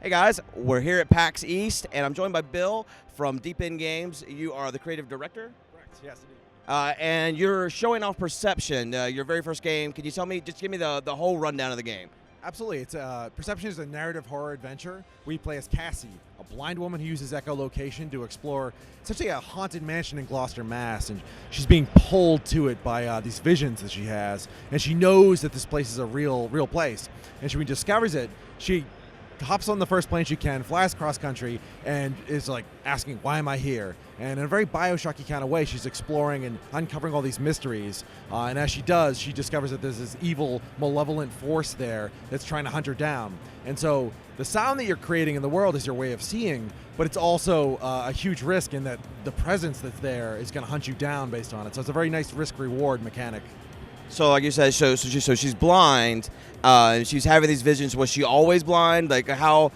Hey guys, we're here at PAX East, and I'm joined by Bill from Deep End Games. You are the creative director? Correct. Yes, indeed. And you're showing off Perception, your very first game. Can you tell me, just give me the whole rundown of the game? Absolutely. It's Perception is a narrative horror adventure. We play as Cassie, a blind woman who uses echolocation to explore essentially a haunted mansion in Gloucester, Mass. And she's being pulled to it by these visions that she has, and she knows that this place is a real place. And when she discovers it, she hops on the first plane she can, flies cross country, and is like asking, why am I here? And in a very Bioshocky kind of way, she's exploring and uncovering all these mysteries. And as she does, she discovers that there's this evil, malevolent force there that's trying to hunt her down. And so the sound that you're creating in the world is your way of seeing, but it's also a huge risk in that the presence that's there is going to hunt you down based on it. So it's a very nice risk-reward mechanic. So like you said, so she's blind, and she's having these visions. Was she always blind? Like how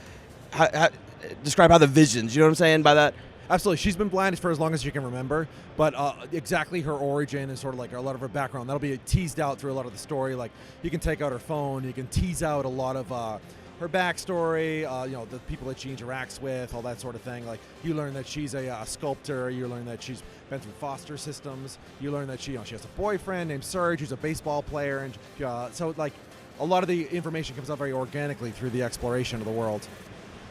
describe how the visions, you know what I'm saying by that? Absolutely. She's been blind for as long as she can remember, but exactly her origin and sort of like a lot of her background, that'll be teased out through a lot of the story. Like you can take out her phone, you can tease out a lot of her backstory, the people that she interacts with, all that sort of thing. Like you learn that she's a sculptor, you learn that she's been through foster systems, you learn that she has a boyfriend named Serge who's a baseball player, and so like a lot of the information comes out very organically through the exploration of the world.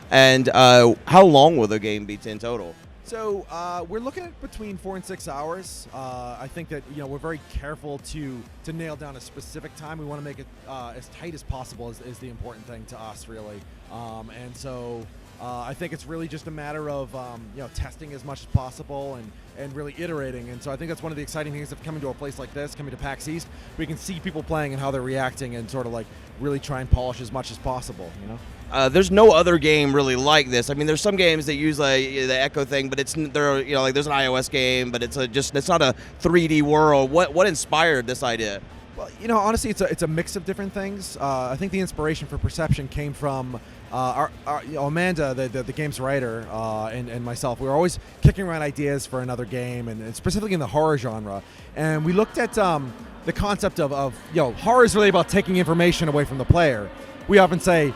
And how long will the game be in total? So we're looking at between 4 and 6 hours. I think that we're very careful to nail down a specific time. We want to make it as tight as possible is the important thing to us, really. And so I think it's really just a matter of testing as much as possible and really iterating. And so I think that's one of the exciting things of coming to a place like this, coming to PAX East. We can see people playing and how they're reacting, and sort of like really try and polish as much as possible. There's no other game really like this. I mean, there's some games that use like the echo thing, but there's an iOS game, but it's not a 3D world. What inspired this idea? Well, honestly, it's a mix of different things. I think the inspiration for Perception came from our Amanda, the game's writer, and myself. We were always kicking around ideas for another game, and specifically in the horror genre. And we looked at the concept of horror is really about taking information away from the player. We often say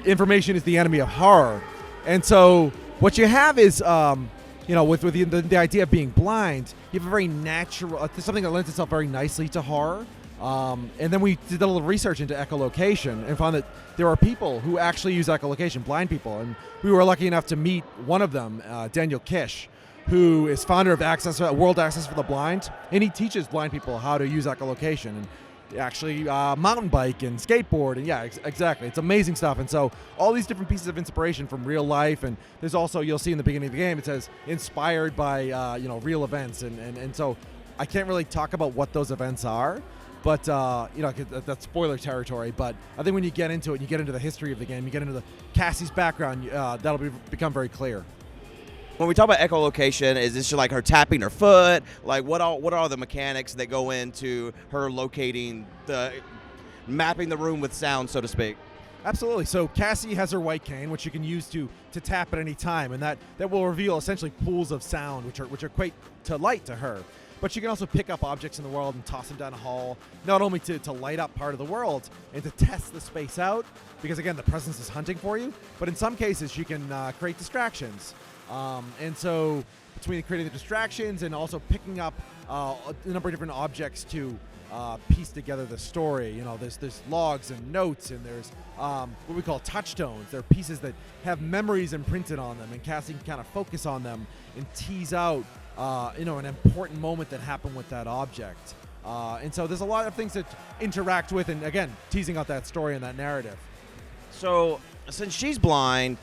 information is the enemy of horror. And so what you have is, with the idea of being blind, you have a very natural, something that lends itself very nicely to horror. And then we did a little research into echolocation and found that there are people who actually use echolocation, blind people. And we were lucky enough to meet one of them, Daniel Kish, who is founder of World Access for the Blind. And he teaches blind people how to use echolocation. And actually mountain bike and skateboard, and exactly, it's amazing stuff. And so all these different pieces of inspiration from real life, and there's also, you'll see in the beginning of the game, it says inspired by real events, and so I can't really talk about what those events are, but that's spoiler territory. But I think when you get into it, you get into the history of the game, you get into Cassie's background, that'll become very clear. When we talk about echolocation, is this just like her tapping her foot? Like what are the mechanics that go into her mapping the room with sound, so to speak? Absolutely. So Cassie has her white cane, which you can use to tap at any time, and that will reveal essentially pools of sound, which are quite to light to her. But you can also pick up objects in the world and toss them down a hall, not only to light up part of the world and to test the space out, because again, the presence is hunting for you, but in some cases you can create distractions. And so between creating the distractions and also picking up a number of different objects to piece together the story, there's logs and notes, and there's what we call touchstones. They're pieces that have memories imprinted on them, and Cassie can kind of focus on them and tease out an important moment that happened with that object. And so there's a lot of things that interact with, and again, teasing out that story and that narrative. So since she's blind,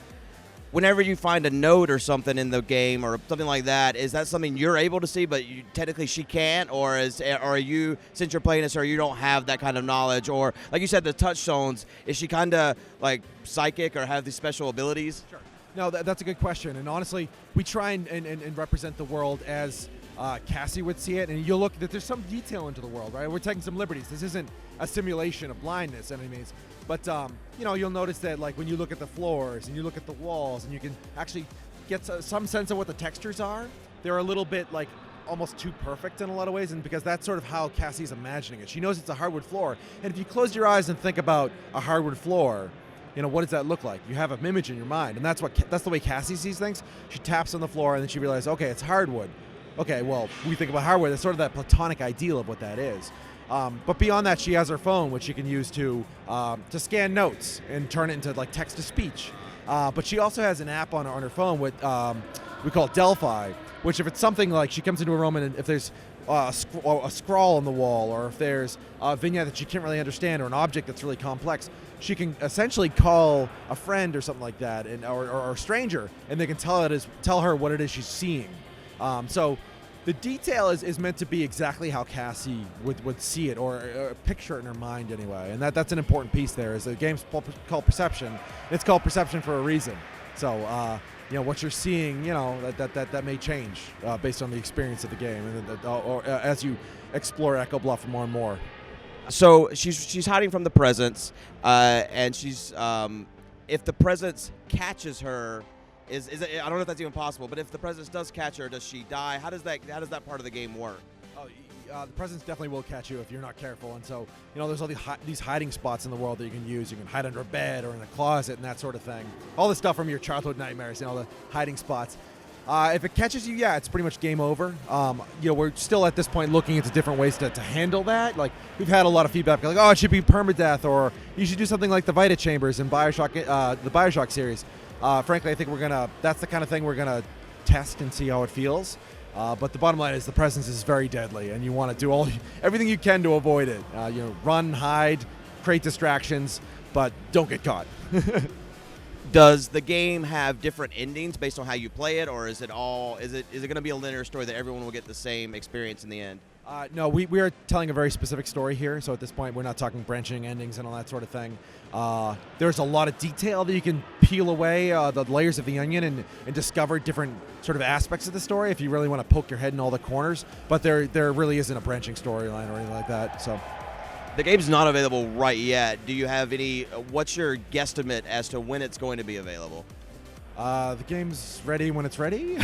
whenever you find a note or something in the game or something like that, is that something you're able to see, but technically she can't? Or are you, since you're playing this, or you don't have that kind of knowledge? Or like you said, the touchstones, is she kind of like psychic or have these special abilities? Sure. No, that's a good question. And honestly, we try and represent the world as Cassie would see it. And you'll look that there's some detail into the world, right? We're taking some liberties. This isn't a simulation of blindness, I mean. But, you'll notice that, like, when you look at the floors and you look at the walls and you can actually get some sense of what the textures are, they're a little bit, like, almost too perfect in a lot of ways, and because that's sort of how Cassie's imagining it. She knows it's a hardwood floor, and if you close your eyes and think about a hardwood floor, what does that look like? You have an image in your mind, and that's the way Cassie sees things. She taps on the floor, and then she realizes, okay, it's hardwood. Okay, well, we think about hardwood. It's sort of that platonic ideal of what that is. But beyond that, she has her phone, which she can use to scan notes and turn it into like text to speech. But she also has an app on her phone with we call it Delphi, which if it's something like she comes into a room and if there's a scrawl on the wall, or if there's a vignette that she can't really understand, or an object that's really complex, she can essentially call a friend or something like that, or a stranger, and they can tell her what it is she's seeing. So the detail is meant to be exactly how Cassie would see it, or picture it in her mind anyway. And that's an important piece there. Is the game's called Perception. It's called Perception for a reason. So what you're seeing, that may change based on the experience of the game, and or as you explore Echo Bluff more and more. So she's hiding from the presence, and she's if the presence catches her. Is it, I don't know if that's even possible, but if the presence does catch her, does she die? How does that part of the game work? The presence definitely will catch you if you're not careful, and so there's all these hiding spots in the world that you can use. You can hide under a bed or in a closet and that sort of thing. All the stuff from your childhood nightmares, the hiding spots. If it catches you, it's pretty much game over. We're still at this point looking into different ways to handle that. Like, we've had a lot of feedback, like, oh, it should be permadeath, or you should do something like the Vita Chambers in BioShock, the BioShock series. Frankly, I think that's the kind of thing we're gonna test and see how it feels. But the bottom line is the presence is very deadly, and you want to do everything you can to avoid it. Run, hide, create distractions, but don't get caught. Does the game have different endings based on how you play it, or is it going to be a linear story that everyone will get the same experience in the end? No, we are telling a very specific story here, so at this point we're not talking branching endings and all that sort of thing. There's a lot of detail that you can peel away the layers of the onion and discover different sort of aspects of the story if you really want to poke your head in all the corners, but there really isn't a branching storyline or anything like that. So the game's not available right yet. Do you have what's your guesstimate as to when it's going to be available? The game's ready when it's ready.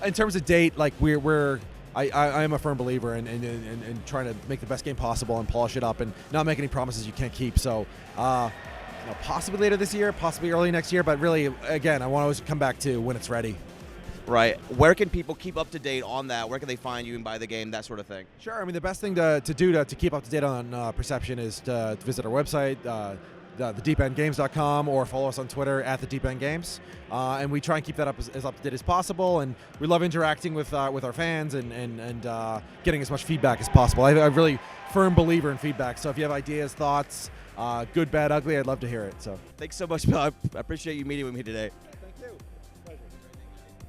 In terms of date, like I am a firm believer in trying to make the best game possible and polish it up and not make any promises you can't keep. So possibly later this year, possibly early next year, but really, again, I want to always come back to when it's ready. Right. Where can people keep up to date on that? Where can they find you and buy the game, that sort of thing? Sure. I mean, the best thing to do to keep up to date on Perception is to visit our website, thedeependgames.com, or follow us on Twitter at thedeependgames. And we try and keep that up as up to date as possible. And we love interacting with our fans and getting as much feedback as possible. I'm a really firm believer in feedback. So if you have ideas, thoughts, good, bad, ugly, I'd love to hear it. So thanks so much, Bill. I appreciate you meeting with me today.